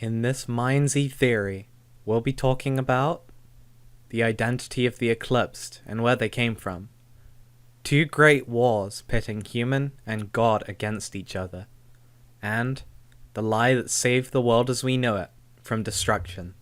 In this MineZ theory, we'll be talking about the identity of the Eclipsed and where they came from. Two great wars pitting human and God against each other. And the lie that saved the world as we know it from destruction.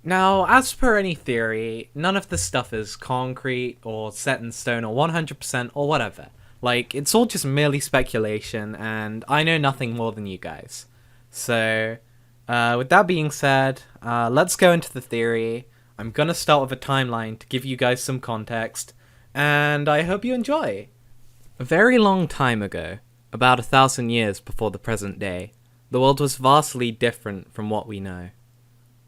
Now, as per any theory, none of this stuff is concrete or set in stone or 100% or whatever. Like, it's all just merely speculation, and I know nothing more than you guys. So, with that being said, let's go into the theory. I'm gonna start with a timeline to give you guys some context, and I hope you enjoy. A very long time ago, about 1,000 years before the present day, the world was vastly different from what we know.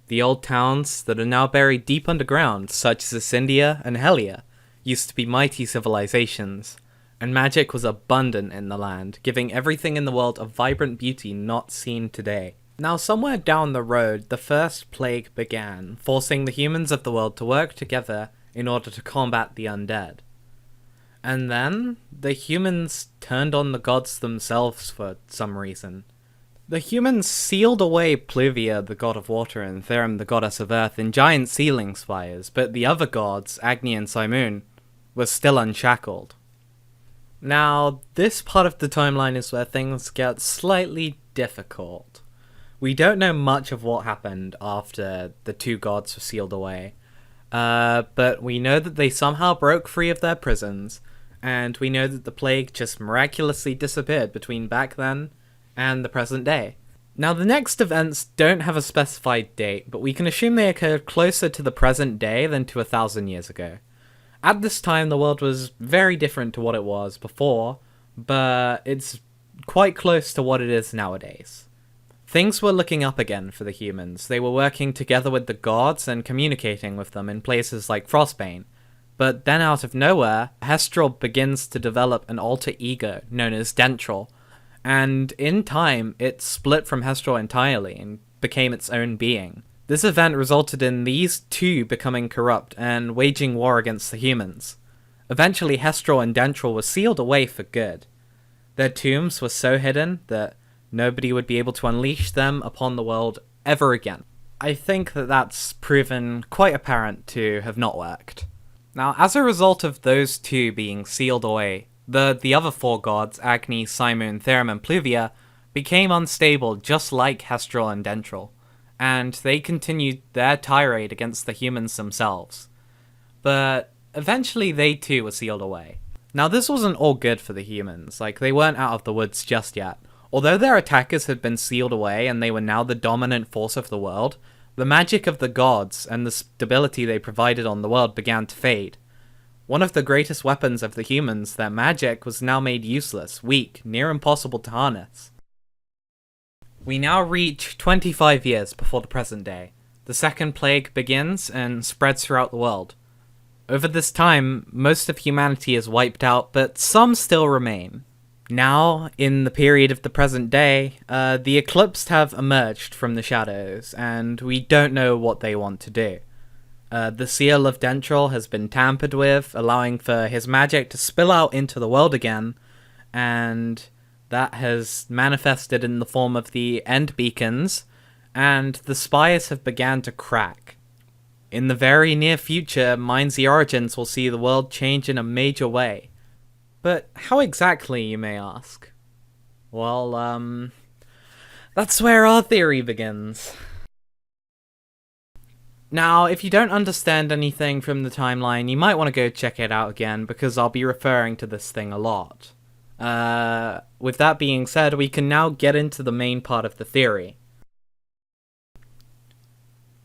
The old towns that are now buried deep underground, such as Ascendia and Helia, used to be mighty civilizations, and magic was abundant in the land, giving everything in the world a vibrant beauty not seen today. Now, somewhere down the road, the first plague began, forcing the humans of the world to work together in order to combat the undead. And then, the humans turned on the gods themselves for some reason. The humans sealed away Pluvia, the god of water, and Therum, the goddess of earth, in giant ceiling spires, but the other gods, Agni and Simoon, were still unshackled. Now, this part of the timeline is where things get slightly difficult. We don't know much of what happened after the two gods were sealed away, but we know that they somehow broke free of their prisons, and we know that the plague just miraculously disappeared between back then and the present day. Now, the next events don't have a specified date, but we can assume they occurred closer to the present day than to 1,000 years ago. At this time, the world was very different to what it was before, but it's quite close to what it is nowadays. Things were looking up again for the humans. They were working together with the gods and communicating with them in places like Frostbane. But then out of nowhere, Hestral begins to develop an alter ego known as Dentral, and in time, it split from Hestral entirely and became its own being. This event resulted in these two becoming corrupt and waging war against the humans. Eventually, Hestral and Dentral were sealed away for good. Their tombs were so hidden that nobody would be able to unleash them upon the world ever again. I think that that's proven quite apparent to have not worked. Now, as a result of those two being sealed away, the other four gods, Agni, Simoon, Therum, and Pluvia, became unstable just like Hestral and Dentral, and they continued their tirade against the humans themselves. But eventually they too were sealed away. Now, this wasn't all good for the humans, like they weren't out of the woods just yet. Although their attackers had been sealed away and they were now the dominant force of the world, the magic of the gods and the stability they provided on the world began to fade. One of the greatest weapons of the humans, their magic, was now made useless, weak, near impossible to harness. We now reach 25 years before the present day. The second plague begins and spreads throughout the world. Over this time, most of humanity is wiped out, but some still remain. Now, in the period of the present day, the Eclipsed have emerged from the shadows, and we don't know what they want to do. The seal of Dentral has been tampered with, allowing for his magic to spill out into the world again, and that has manifested in the form of the end beacons, and the spires have begun to crack. In the very near future, MineZ Origins will see the world change in a major way. But how exactly, you may ask? Well, that's where our theory begins. Now, if you don't understand anything from the timeline, you might want to go check it out again, because I'll be referring to this thing a lot. With that being said, we can now get into the main part of the theory.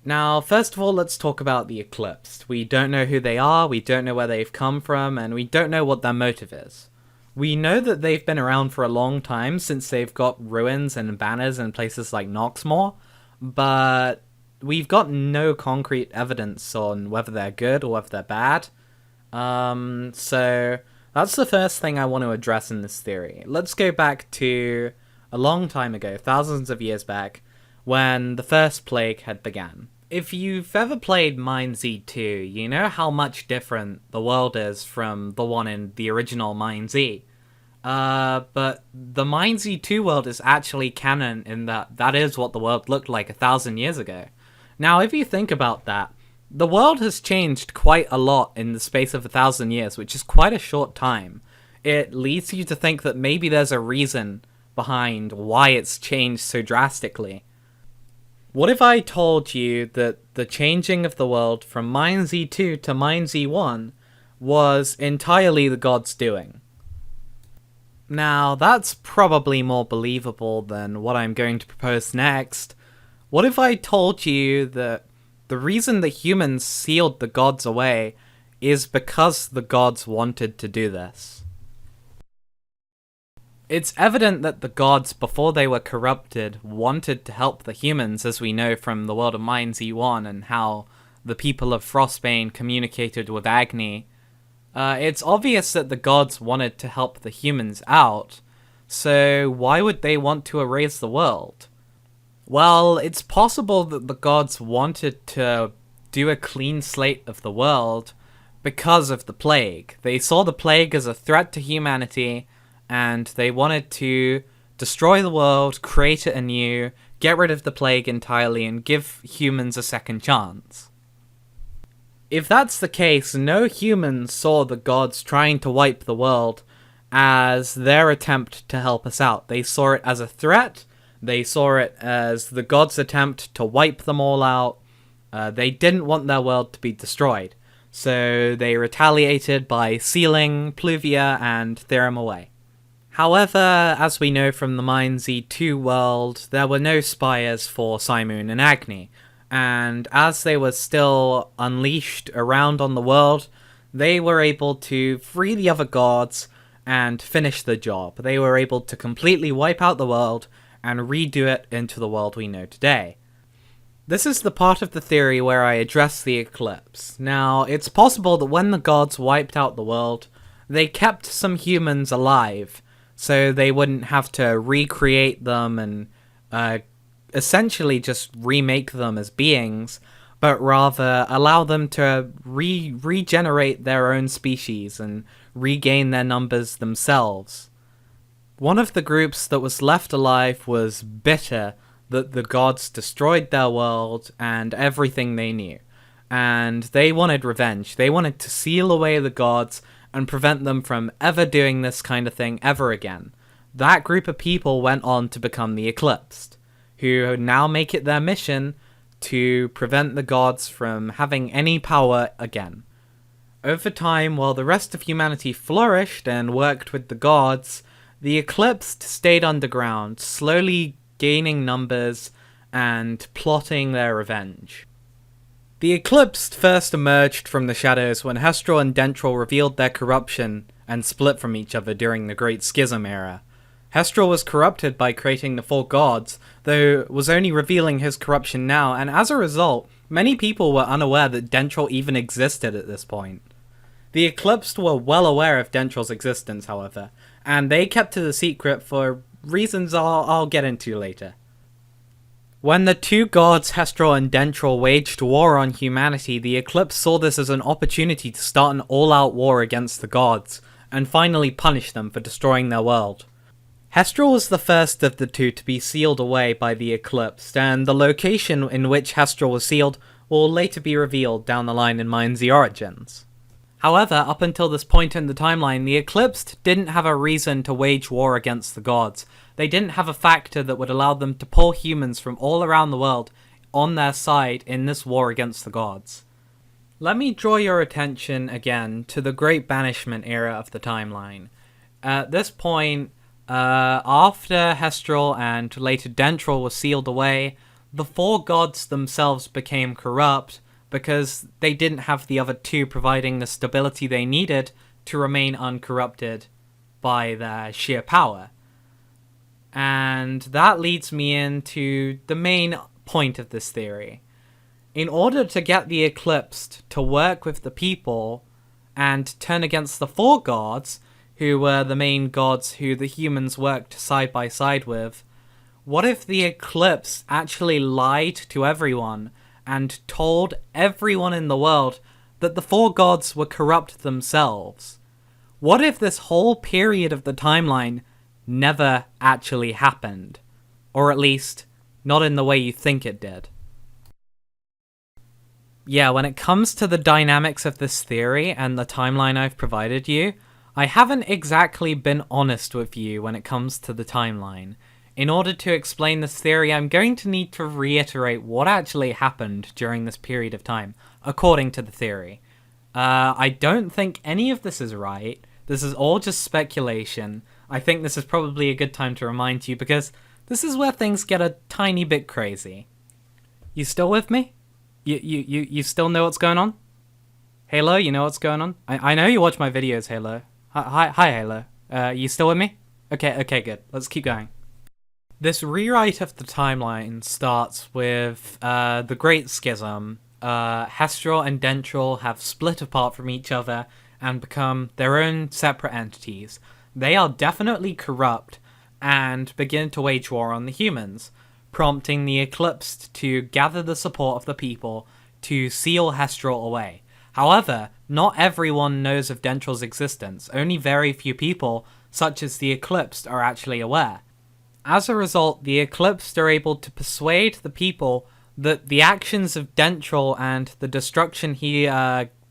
Now, first of all, let's talk about the Eclipsed. We don't know who they are, we don't know where they've come from, and we don't know what their motive is. We know that they've been around for a long time, since they've got ruins and banners in places like Noxmoor, but we've got no concrete evidence on whether they're good or whether they're bad. So that's the first thing I want to address in this theory. Let's go back to a long time ago, thousands of years back, when the first plague had began. If you've ever played MineZ 2, you know how much different the world is from the one in the original MineZ. But the MineZ 2 world is actually canon in that is what the world looked like 1,000 years ago. Now, if you think about that, the world has changed quite a lot in the space of 1,000 years, which is quite a short time. It leads you to think that maybe there's a reason behind why it's changed so drastically. What if I told you that the changing of the world from MineZ 2 to MineZ 1 was entirely the gods' doing? Now, that's probably more believable than what I'm going to propose next. What if I told you that the reason that humans sealed the gods away is because the gods wanted to do this? It's evident that the gods, before they were corrupted, wanted to help the humans, as we know from the world of MineZ 1 and how the people of Frostbane communicated with Agni. It's obvious that the gods wanted to help the humans out, so why would they want to erase the world? Well, it's possible that the gods wanted to do a clean slate of the world because of the plague. They saw the plague as a threat to humanity, and they wanted to destroy the world, create it anew, get rid of the plague entirely, and give humans a second chance. If that's the case, no humans saw the gods trying to wipe the world as their attempt to help us out. They saw it as a threat, they saw it as the gods' attempt to wipe them all out. They didn't want their world to be destroyed, so they retaliated by sealing Pluvia and Therum away. However, as we know from the MineZ 2 world, there were no spires for Simoon and Agni, and as they were still unleashed around on the world, they were able to free the other gods and finish the job. They were able to completely wipe out the world and redo it into the world we know today. This is the part of the theory where I address the eclipse. Now, it's possible that when the gods wiped out the world, they kept some humans alive, so they wouldn't have to recreate them and essentially just remake them as beings, but rather allow them to regenerate their own species and regain their numbers themselves. One of the groups that was left alive was bitter that the gods destroyed their world and everything they knew, and they wanted revenge. They wanted to seal away the gods and prevent them from ever doing this kind of thing ever again. That group of people went on to become the Eclipsed, who now make it their mission to prevent the gods from having any power again. Over time, while the rest of humanity flourished and worked with the gods, the Eclipsed stayed underground, slowly gaining numbers and plotting their revenge. The Eclipsed first emerged from the shadows when Hestral and Dentril revealed their corruption and split from each other during the Great Schism era. Hestral was corrupted by creating the four gods, though was only revealing his corruption now, and as a result, many people were unaware that Dentril even existed at this point. The Eclipsed were well aware of Dentril's existence, however, and they kept it a secret for reasons I'll get into later. When the two gods, Hestral and Dentril, waged war on humanity, the Eclipse saw this as an opportunity to start an all-out war against the gods, and finally punish them for destroying their world. Hestral was the first of the two to be sealed away by the Eclipsed, and the location in which Hestral was sealed will later be revealed down the line in MineZ Origins. However, up until this point in the timeline, the Eclipsed didn't have a reason to wage war against the gods. They didn't have a factor that would allow them to pull humans from all around the world on their side in this war against the gods. Let me draw your attention again to the Great Banishment era of the timeline. At this point, after Hestral and later Dentril were sealed away, the four gods themselves became corrupt because they didn't have the other two providing the stability they needed to remain uncorrupted by their sheer power. And that leads me into the main point of this theory. In order to get the Eclipsed to work with the people and turn against the four gods, who were the main gods who the humans worked side by side with, what if the Eclipse actually lied to everyone and told everyone in the world that the four gods were corrupt themselves? What if this whole period of the timeline never actually happened? Or at least, not in the way you think it did. Yeah, when it comes to the dynamics of this theory and the timeline I've provided you, I haven't exactly been honest with you when it comes to the timeline. In order to explain this theory, I'm going to need to reiterate what actually happened during this period of time, according to the theory. I don't think any of this is right. This is all just speculation. I think this is probably a good time to remind you because this is where things get a tiny bit crazy. You still with me? You still know what's going on? Halo, you know what's going on? I know you watch my videos, Halo. Hi, Halo. You still with me? Okay, good. Let's keep going. This rewrite of the timeline starts with the Great Schism. Hestral and Dentral have split apart from each other and become their own separate entities. They are definitely corrupt and begin to wage war on the humans, prompting the Eclipsed to gather the support of the people to seal Hestral away. However, not everyone knows of Dentral's existence. Only very few people, such as the Eclipsed, are actually aware. As a result, the Eclipsed are able to persuade the people that the actions of Dentral and the destruction he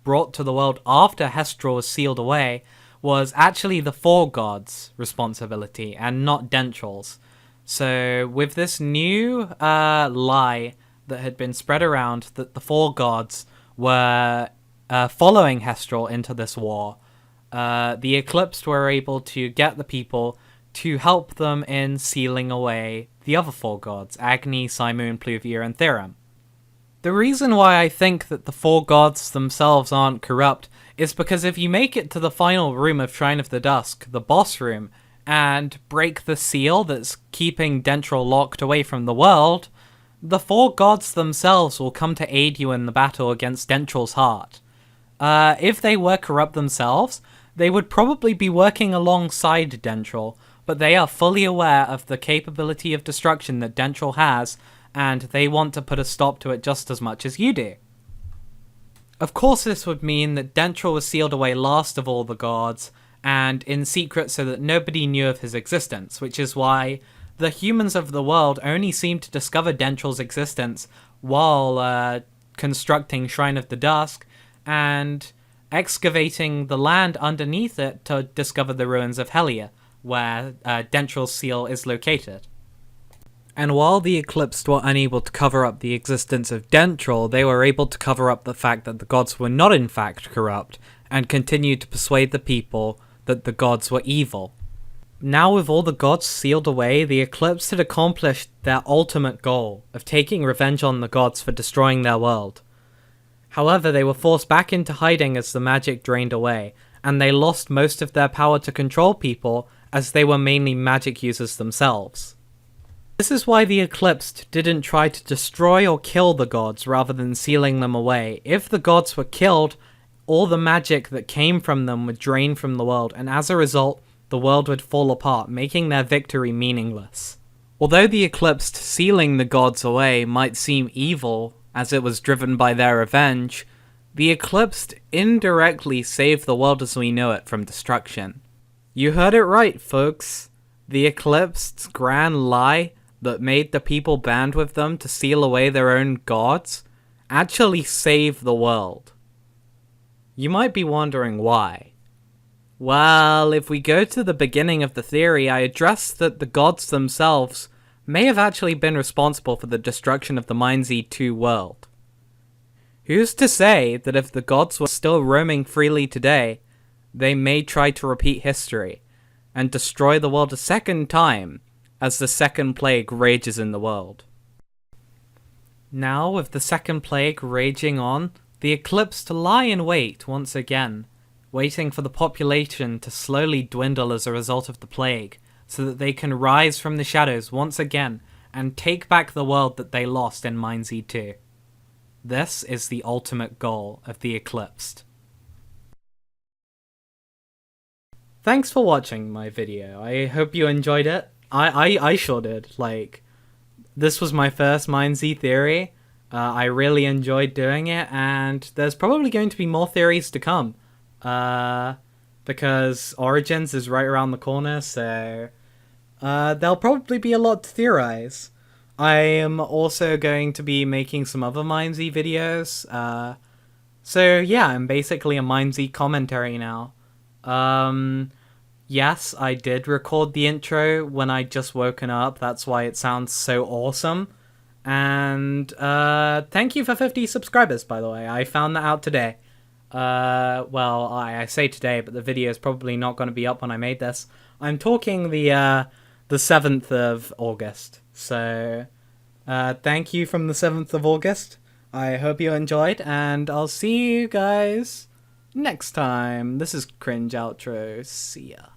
brought to the world after Hestral was sealed away was actually the Four Gods' responsibility and not Dentral's. So with this new lie that had been spread around that the Four Gods were following Hestral into this war, the Eclipsed were able to get the people to help them in sealing away the other Four Gods, Agni, Simoon, Pluvia, and Therum. The reason why I think that the Four Gods themselves aren't corrupt is because if you make it to the final room of Shrine of the Dusk, the boss room, and break the seal that's keeping Dentral locked away from the world, the Four Gods themselves will come to aid you in the battle against Dentral's heart. If they were corrupt themselves, they would probably be working alongside Dentral, but they are fully aware of the capability of destruction that Dentral has, and they want to put a stop to it just as much as you do. Of course, this would mean that Dentral was sealed away last of all the gods, and in secret so that nobody knew of his existence, which is why the humans of the world only seem to discover Dentral's existence while constructing Shrine of the Dusk and excavating the land underneath it to discover the ruins of Helia, where Dentral's seal is located. And while the Eclipsed were unable to cover up the existence of Dentral, they were able to cover up the fact that the gods were not in fact corrupt, and continued to persuade the people that the gods were evil. Now with all the gods sealed away, the Eclipsed had accomplished their ultimate goal of taking revenge on the gods for destroying their world. However, they were forced back into hiding as the magic drained away, and they lost most of their power to control people as they were mainly magic users themselves. This is why the Eclipsed didn't try to destroy or kill the gods rather than sealing them away. If the gods were killed, all the magic that came from them would drain from the world, and as a result, the world would fall apart, making their victory meaningless. Although the Eclipsed sealing the gods away might seem evil, as it was driven by their revenge, the Eclipsed indirectly saved the world as we know it from destruction. You heard it right, folks. The Eclipsed's grand lie that made the people band with them to seal away their own gods actually saved the world. You might be wondering why. Well, if we go to the beginning of the theory, I addressed that the gods themselves may have actually been responsible for the destruction of the MineZ 2 world. Who's to say that if the gods were still roaming freely today, they may try to repeat history and destroy the world a second time as the second plague rages in the world. Now, with the second plague raging on, the Eclipsed lie in wait once again, waiting for the population to slowly dwindle as a result of the plague, so that they can rise from the shadows once again and take back the world that they lost in MineZ 2. This is the ultimate goal of the Eclipsed. Thanks for watching my video. I hope you enjoyed it. I sure did. This was my first MineZ theory. I really enjoyed doing it, and there's probably going to be more theories to come. because Origins is right around the corner, so there'll probably be a lot to theorize. I am also going to be making some other MineZ videos. So yeah, I'm basically a MineZ commentary now. Yes, I did record the intro when I'd just woken up. That's why it sounds so awesome. And thank you for 50 subscribers, by the way. I found that out today. Well, I say today, but the video is probably not going to be up when I made this. I'm talking the 7th of August. So, thank you from the 7th of August. I hope you enjoyed, and I'll see you guys next time. This is Cringe Outro. See ya.